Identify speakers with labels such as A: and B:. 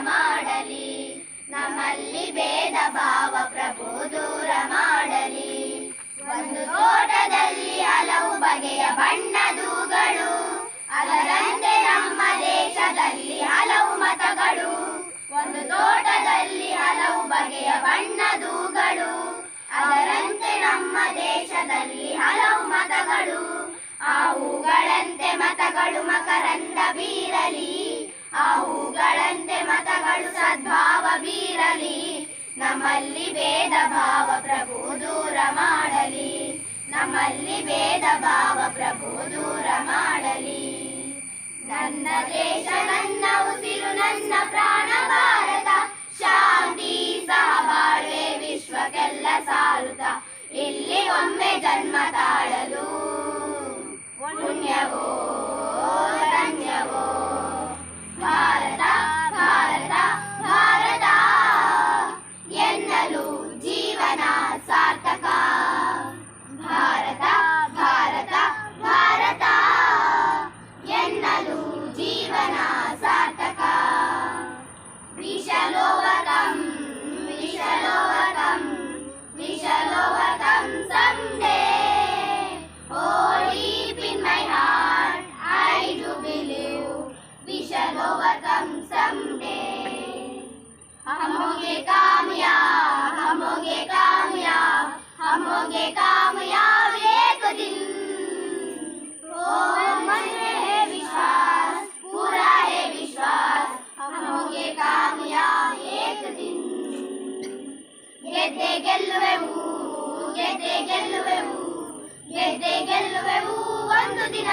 A: ಮಾಡಲಿ, ನಮ್ಮಲ್ಲಿ ಭೇದ ಭಾವ ಪ್ರಭು ದೂರ ಮಾಡಲಿ. ಒಂದು ತೋಟದಲ್ಲಿ ಹಲವು ಬಗೆಯ ಬಣ್ಣದೂಗಳು, ಅದರಂತೆ ನಮ್ಮ ದೇಶದಲ್ಲಿ ಹಲವು ಮತಗಳು. ಒಂದು ತೋಟದಲ್ಲಿ ಹಲವು ಬಗೆಯ ಬಣ್ಣದೂಗಳು, ಅದರಂತೆ ನಮ್ಮ ದೇಶದಲ್ಲಿ ಹಲವು ಮತಗಳು. ಆ ಹೂಗಳಂತೆ ಮತಗಳು ಮಕರಂದ ಬೀರಲಿ, ಆ ಹೂಗಳಂತೆ ಮತಗಳು ಸದ್ಭಾವ ಬೀರಲಿ. ನಮ್ಮಲ್ಲಿ ಭೇದ ಭಾವ ಪ್ರಭು ದೂರ ಮಾಡಲಿ, ನಮ್ಮಲ್ಲಿ ಭೇದ ಭಾವ ಪ್ರಭು ದೂರ ಮಾಡಲಿ. ನನ್ನ ದೇಶ ನನ್ನ ಉಸಿರು ನನ್ನ ಪ್ರಾಣ ಭಾರತ, ಶಾಂತಿ ಸಹಬಾಳ್ವೆ ವಿಶ್ವಕ್ಕೆಲ್ಲ ಸಾರುತ್ತ, ಇಲ್ಲಿ ಒಮ್ಮೆ ಜನ್ಮ ತಾಳಲು ಪುಣ್ಯವೋ ಧನ್ಯವೋ. ಭಾರತ ಭಾರತ ಭಾರತ ಎನ್ನಲು ಜೀವನ ಸಾರ್ಥಕ. ಭಾರತ ಭಾರತ ಭಾರತ ಎನ್ನಲು ಜೀವನ ಸಾರ್ಥಕ. ವಿಶಲೋವಕಂ ವಿಶಲೋವಕಂ ವಿಶಲೋವಕಂ someday. Oh, deep in my heart, I do believe we shall overcome someday. हम होंगे कामयाब, हम होंगे कामयाब, हम होंगे कामयाब एक दिन. ओ मन में है विश्वास, पूरा है विश्वास, हम होंगे कामयाब एक दिन. ಗೆದ್ದೆ ಗೆಲ್ಲುವೆವು, ಗೆದ್ದೆ ಗೆಲ್ಲುವೆವು, ಗೆದ್ದೆ ಗೆಲ್ಲುವೆವು ಒಂದು ದಿನ.